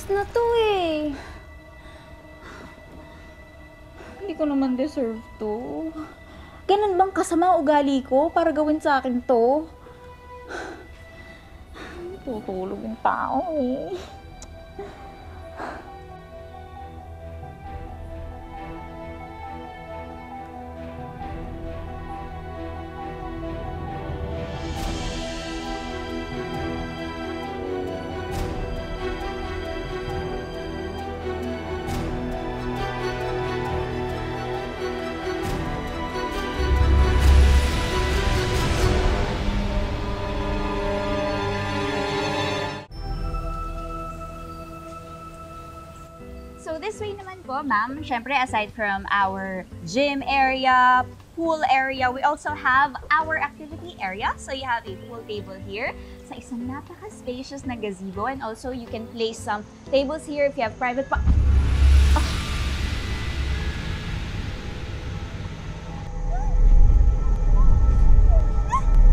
Last na to eh. Hindi ko naman deserve to. Ganun bang kasama ugali ko para gawin sa akin to? Tutulog yung tao eh. So this way naman po, ma'am, syempre aside from our gym area, pool area, we also have our activity area. So you have a pool table here sa isang napaka-spacious na gazebo, and also you can place some tables here if you have private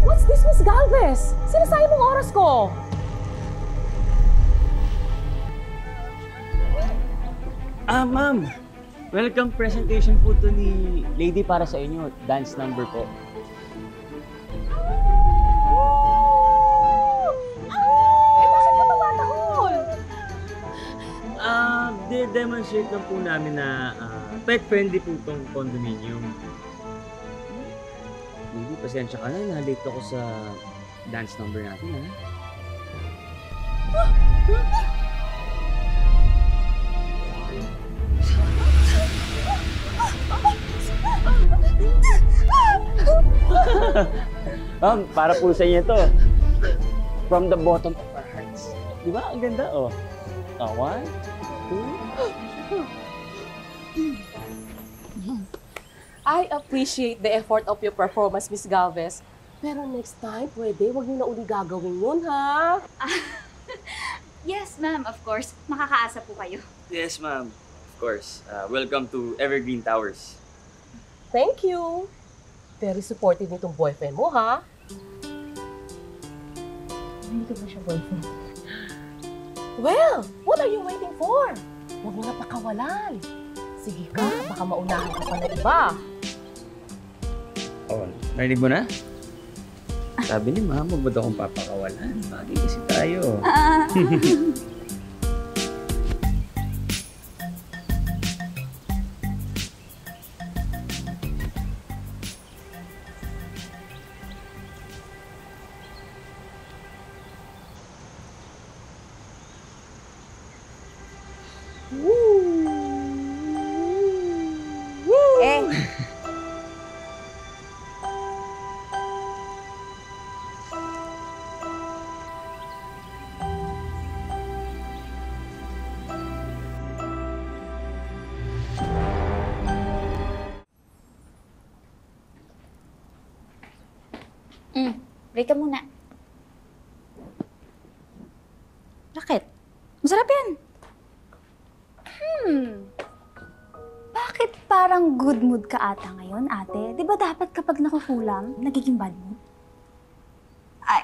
What's this, Miss Galvez? Sinasayang mong oras ko. Ma'am. Welcome presentation po to ni Lady para sa inyo. Dance number po. Bakit ka mamatahol? De-demonstrate lang po namin na pet-friendly po itong condominium. Lady, pasensya ka na. Na-late ako sa dance number natin, ha? Para po sa inyo to. From the bottom of our hearts. Di ba? Ang ganda, oh. 1, 2. I appreciate the effort of your performance, Miss Galvez. Pero next time, pwede, wag niyo na uli gagawin yun, ha? Yes, ma'am, of course. Makakaasa po kayo. Yes, ma'am. Of course. Welcome to Evergreen Towers. Thank you. Very supportive nitong boyfriend mo, ha? Hindi ko ba siya boyfriend? Well, what are you waiting for? Huwag mo na pakawalan. Sige ka, baka maunahan ka pa ng iba. Oh, narinig mo na? Sabi ni ma'am, huwag mo daw akong papakawalan. Bagay kasi tayo. Break ka muna. Bakit? Masarap yan. Bakit parang good mood ka ata ngayon, ate? Di ba dapat kapag nakukulam, nagiging bad mood? Ay.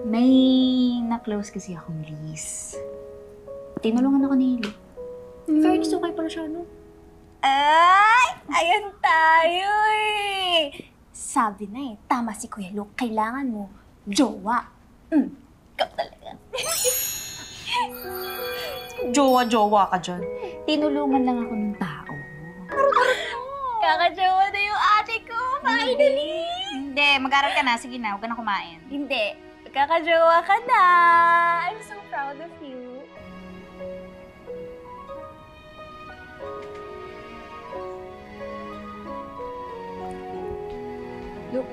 May na-close kasi akong Liz. Tinulungan ako ni Hailey. Fairness, okay pala siya, no? Ay! Ayan tayo eh! Sabi na eh, tama si Kuya Luke, kailangan mo jowa. Ikaw talaga. Jowa-jowa ka dyan. Tinulungan lang ako ng tao. Kakajowa na yung ate ko, finally! Hindi, mag-aral ka na. Sige na, huwag ka na kumain. Hindi, kakajowa ka na! I'm so proud of you. Look.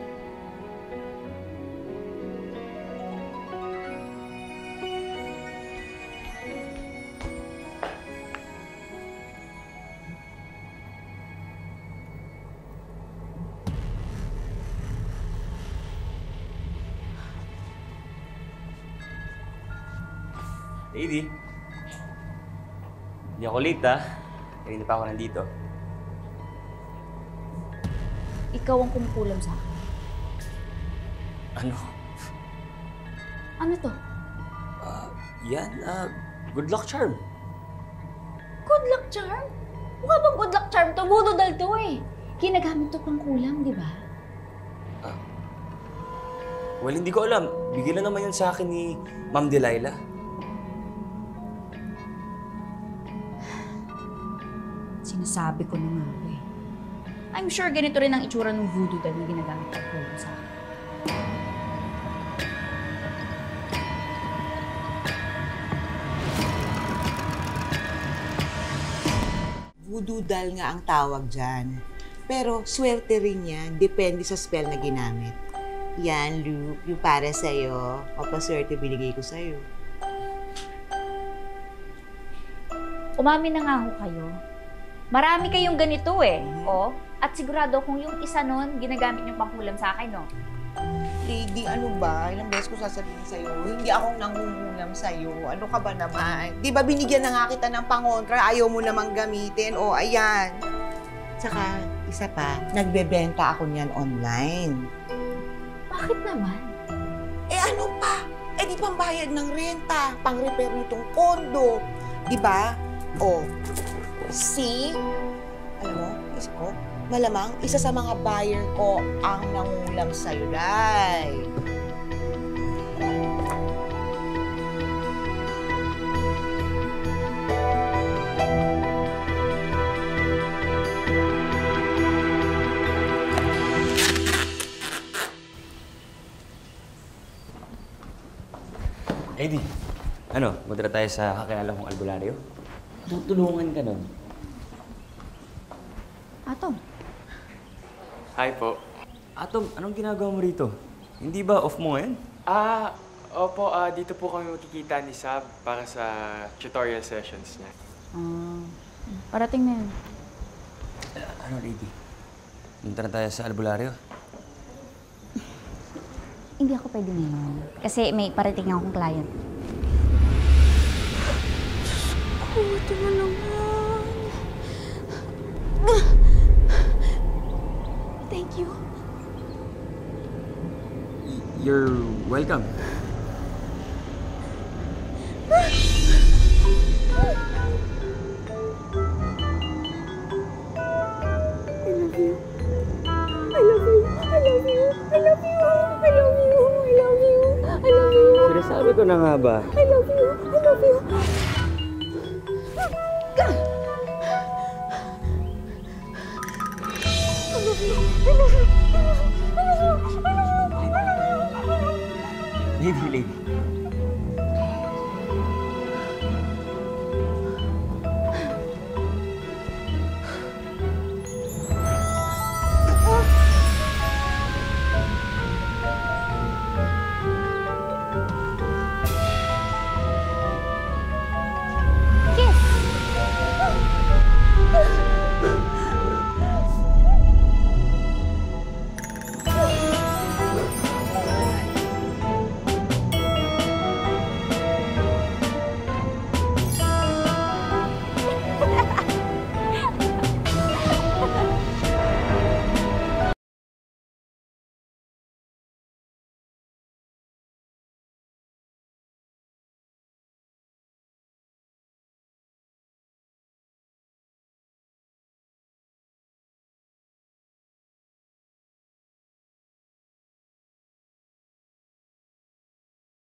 Lady. Hindi ako late, ha? Kanina pa ako nandito. Ikaw ang kumukulam sa akin. Ano? Ano to? Yan, good luck charm. Good luck charm? Mukha bang good luck charm to? Voodoo doll to eh. Ginagamit to pang kulam, di ba? Well, hindi ko alam. Bigyan na naman yan sa akin ni Ma'am Delilah. Sinasabi ko na nga eh. I'm sure ganito rin ang itsura ng voodoo doll na ginagamit pang kulam sa akin. Voodoo doll nga ang tawag dyan. Pero swerte rin yan, depende sa spell na ginamit. Yan, Luke, yung para sa'yo, papaswerte binigay ko sa'yo. Umamin na nga ho kayo. Marami kayong ganito eh. Oh, at sigurado kung yung isa nun, ginagamit yung pangkulam sa akin, no? Lady, ano ba? Ilang beses ko sasabihin sa'yo, hindi akong nangungulam sa'yo. Ano ka ba naman? Di ba binigyan na nga kita ng pangontra, ayaw mo namang gamitin? O, ayan. Tsaka, isa pa, nagbebenta ako niyan online. Bakit naman? Eh ano pa? Eh di pambayad ng renta, pang-repair nitong kondo. Di ba? O, see? Alam mo, isip ko, malamang isa sa mga buyer ko ang nangulam sa'yo, Day. Eddie, ano, punta na tayo sa kakilala kong albularyo? Tutulungan ka nun. Atom, Hi po. Atom, anong ginagawa mo rito? Hindi ba off mo ngayon? Opo, dito po kami makikita ni Sab para sa tutorial sessions niya. Parating na yan. Ano, Eddie? Punta na tayo sa albularyo? hindi ako pwede ngayon. Kasi may parating akong client. Ito na naman. Thank you. You're welcome. Sinasabi ko na nga ba? I love you.